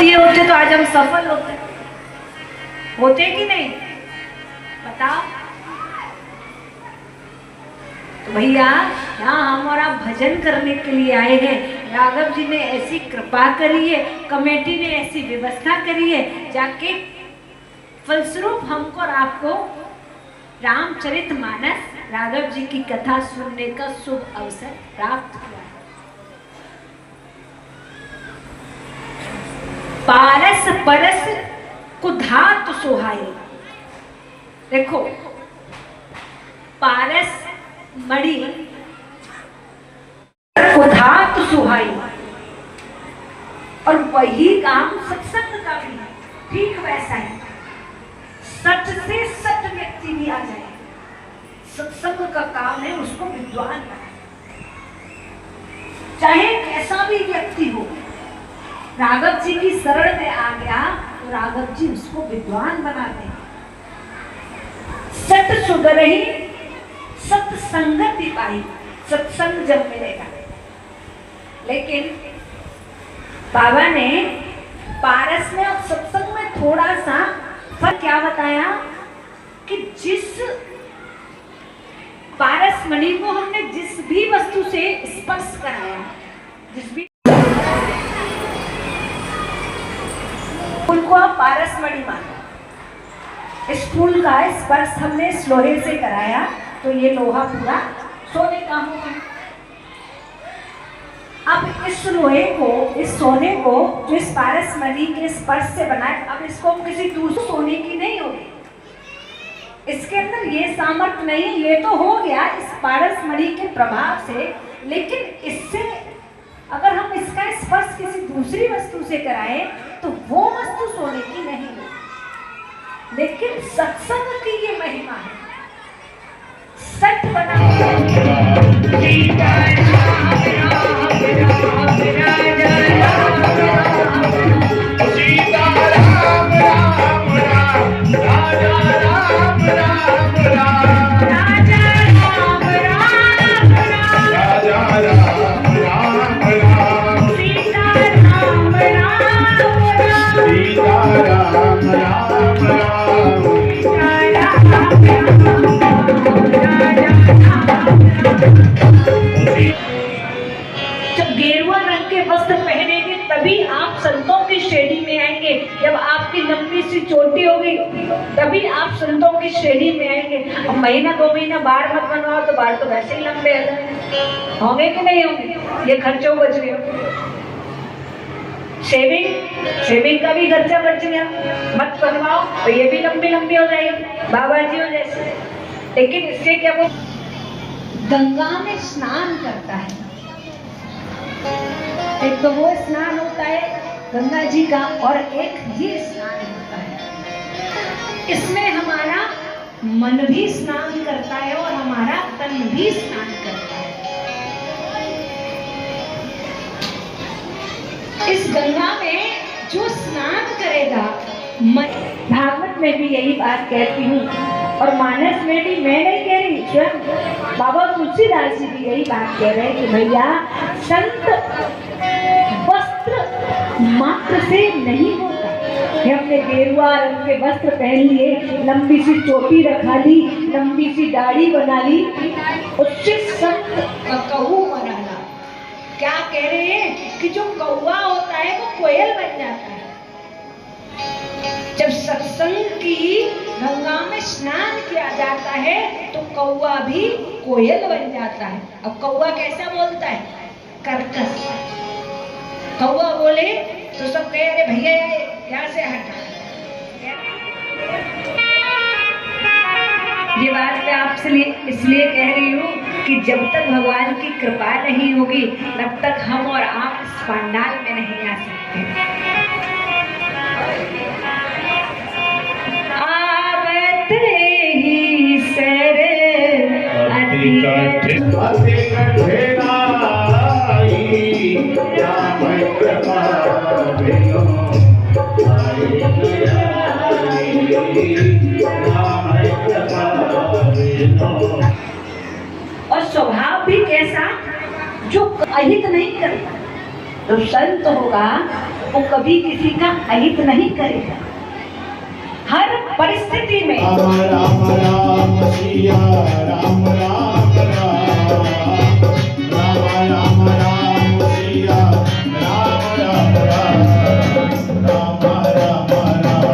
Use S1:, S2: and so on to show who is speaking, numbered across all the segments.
S1: ये होते तो आज हम सफल होते कि नहीं बताओ। तो भैया यहाँ हमारा भजन करने के लिए आए हैं। राघव जी ने ऐसी कृपा करी है, कमेटी ने ऐसी व्यवस्था करी है, जाके फलस्वरूप हमको और आपको रामचरितमानस राघव जी की कथा सुनने का शुभ अवसर प्राप्त हुआ। पारस परस कुधात सुहाई। देखो पारस मणि कुधात सुहाई, और वही काम सत्संग का भी है, ठीक वैसा है। सच से सच व्यक्ति भी आ जाए, सत्संग का काम है उसको विद्वान बनाए, चाहे कैसा भी व्यक्ति हो। राघव जी की शरण में आ गया तो राघव जी उसको विद्वान बनाते हैं। सत सुधरही सत्संगति पाई, सत्संग जब मिलेगा। लेकिन बाबा ने पारस में और सत्संग में थोड़ा सा फर्क क्या बताया कि जिस पारस मणि को हमने जिस भी वस्तु से स्पर्श कराया, जिस भी फूल को आप पारस मणि मानो। इस फूल का स्पर्श हमने इस लोहे से कराया तो ये लोहा पूरा सोने का हो गया। अब इस लोहे को, इस सोने को जो इस पारस मणि के स्पर्श से बनाए, अब इसको हम किसी दूसरे सोने की नहीं होगी, इसके अंदर ये सामर्थ्य नहीं है। ये तो हो गया इस पारस मणि के प्रभाव से, लेकिन इससे अगर हम इसका स्पर्श किसी दूसरी वस्तु से कराएं तो वो वस्तु सोने की नहीं है। लेकिन सत्संग की ये महिमा है। सत बना चोटी होगी तभी आप संतों की श्रेणी में आएंगे। अब महीना 2 महीना बाढ़ मत बनवाओ तो बाढ़ तो वैसे ही लंबे होंगे कि नहीं होंगे, ये खर्चों बच गए। शेविंग का भी खर्चा बच गया, मत बनवाओ तो ये भी लंबी हो जाएगी बाबा जी हो जैसे। लेकिन इससे क्या, वो गंगा में स्नान करता है, एक तो वो स्नान होता है गंगा जी का, और एक ये स्नान होता है। इसमें हमारा मन भी स्नान करता है और हमारा तन भी स्नान करता है। इस गंगा में जो स्नान करेगा, भागवत में भी यही बात कहती हूँ और मानस में भी, मैं नहीं कह रही, स्वयं बाबा तुलसीदास जी भी यही बात कह रहे हैं कि भैया संत वस्त्र मात्र से नहीं होता। हमने गेरुआ रंग के वस्त्र पहन लिए, लंबी सी चोटी रखा ली, लंबी सी दाढ़ी बना ली, उससे संत कौवा बनाना। क्या कह रहे हैं कि जो कौवा होता है वो कोयल बन जाता है। जब सत्संग की गंगा में स्नान किया जाता है तो कौवा भी कोयल बन जाता है। अब कौवा कैसा बोलता है? कर्कश। कौवा बोले तो सब कहे अरे भैया यहाँ से हटा। ये बात मैं आपसे इसलिए कह रही हूँ कि जब तक भगवान की कृपा नहीं होगी तब तक हम और आप इस पंडाल में नहीं आ सकते। आवते ही सर और स्वभाव भी कैसा, जो अहित नहीं करता। तो संत होगा वो कभी किसी का अहित नहीं करेगा। हर परिस्थिति में
S2: राम राम राम सिया राम राम राम राम राम राम सिया राम राम राम राम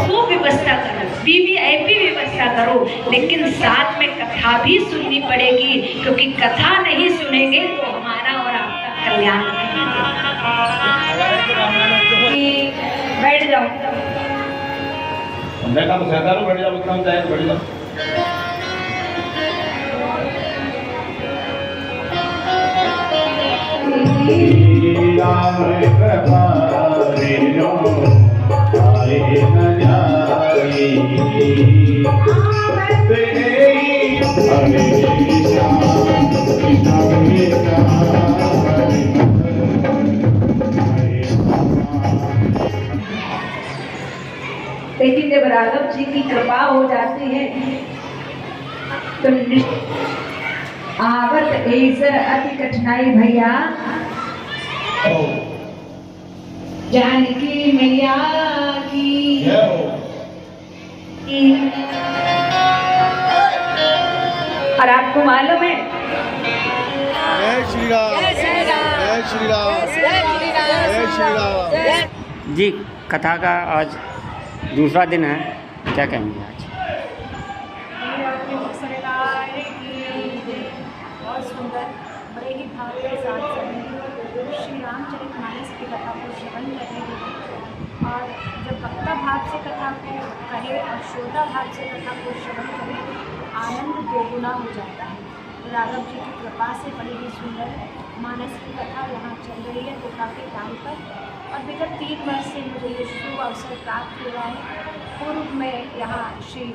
S1: वो व्यवस्था करो, वीवीआईपी व्यवस्था करो, लेकिन साथ में कथा भी सुननी पड़ेगी, क्योंकि कथा नहीं सुनेंगे तो हमारा और आपका कल्याण नहीं होगा। बैठ जाओ।
S3: मैं काम सहता हूँ, बैठ जाओ, काम चाहे बैठ जाओ।
S1: लेकिन जब राघव जी की कृपा हो जाती है तो आवत ऐसर अति कठिनाई भैया। जानकी मैया की और आपको मालूम है,
S2: जय श्री राम जय श्री राम जय श्री राम जय श्री राम।
S4: जी, कथा का आज दूसरा दिन है, क्या कहेंगे आज?
S5: बहुत सुंदर, बड़े ही भाव के साथ श्री रामचरितमानस की कथा को श्रवण करेंगे। और जब भक्ता भाव से कथा को कहे और श्रोता भाव से कथा को श्रवण करें, आनंद दोगुना हो जाता है। राघव जी की कृपा से बड़ी ही सुंदर मानस की कथा यहाँ चल रही है दुर्गा के टाइम पर। और विगत 3 वर्ष से मुझे ये शुभ अवसर प्राप्त हुआ है। पूर्व में यहाँ श्री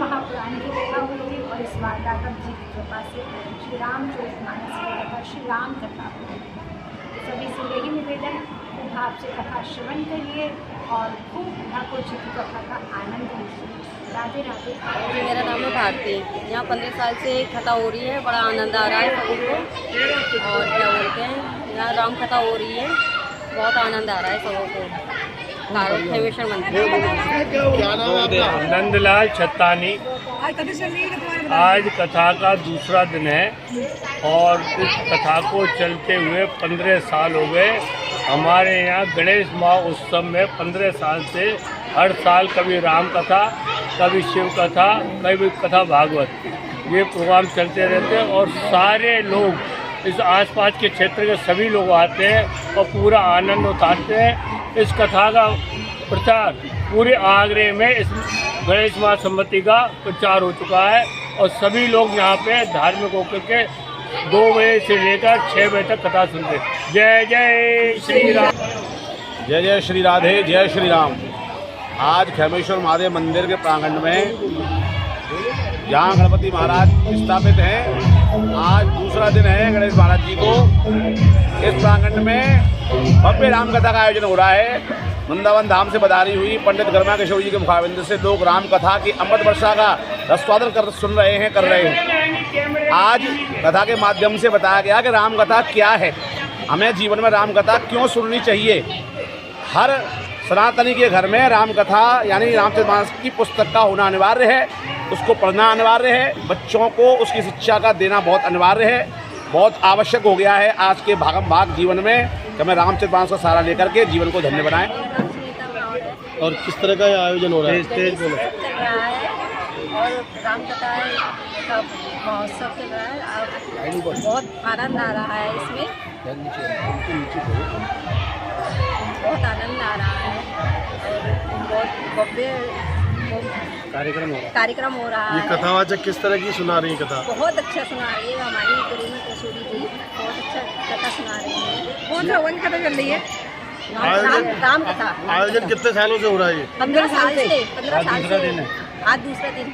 S5: महापुराण की कथा हुई थी और इस बार राघव जी की कृपा से श्री रामचरितमानस की कथा, श्री राम कथा हुई। सभी से यही निवेदन, भाव से कथा श्रवण करिए और खूब ठाकुर जी की कथा का आनंद लीजिए। राधे राधे।
S6: मेरा नाम है भारती। यहाँ 15 साल से कथा हो रही है, बड़ा आनंद आ रहा है सभी को। और क्या बोलते हैं, यहाँ राम कथा हो रही है, बहुत आनंद आ रहा है सबों को। खेमेश्वर मंदिर।
S3: नंदलाल छत्तानी। आज कथा का दूसरा दिन है और इस कथा को चलते हुए 15 साल हो गए। हमारे यहाँ गणेश महोत्सव में 15 साल से हर साल कभी राम कथा, कभी शिव कथा, कभी कथा भागवत, ये प्रोग्राम चलते रहते हैं। और सारे लोग इस आसपास के क्षेत्र के सभी लोग आते हैं और पूरा आनंद उठाते हैं। इस कथा का प्रचार पूरे आगरे में इस गणेश महासम्मति का प्रचार हो चुका है और सभी लोग यहाँ पे धार्मिक होकर के 2 बजे से लेकर 6 बजे तक कथा सुनते हैं। जय जय श्री राम।
S7: जय जय श्री राधे, जय श्री राम। आज खेमेश्वर महादेव मंदिर के प्रांगण में जहाँ गणपति महाराज स्थापित हैं, आज दूसरा दिन है गणेश महाराज जी को। इस प्रांगण में भव्य राम कथा का आयोजन हो रहा है। वृंदावन धाम से पधारी हुई पंडित गर्मा किशोर जी के मुखाबिंद से लोग राम कथा की अमृत वर्षा का रसवादन कर रहे हैं। आज कथा के माध्यम से बताया गया कि राम कथा क्या है, हमें जीवन में राम कथा क्यों सुननी चाहिए। हर सनातनी के घर में राम कथा यानी रामचरितमानस की पुस्तक का होना अनिवार्य है, उसको पढ़ना अनिवार्य है, बच्चों को उसकी शिक्षा का देना बहुत अनिवार्य है, बहुत आवश्यक हो गया है आज के भागम भाग जीवन में कि हमें रामचरितमानस का सहारा लेकर के जीवन को धन्य बनाएं।
S2: और किस तरह का आयोजन हो रहा है? तेज बोलो।
S6: और राम कथा का महोत्सव चल रहा है, बहुत आनंद आ रहा है इसमें, बहुत आनंद आ रहा है और बहुत भव्य कार्यक्रम हो रहा है।
S2: ये कथावाचक किस तरह की सुना रही है कथा?
S6: बहुत अच्छा सुना रही है हमारी गुरु किशोरी जी, बहुत अच्छा कथा सुना रही है। बहुत रवन कथा चल रही है, राम कथा।
S2: आयोजन कितने सालों से हो रहा है ये?
S6: 15 साल से। आज दूसरा दिन।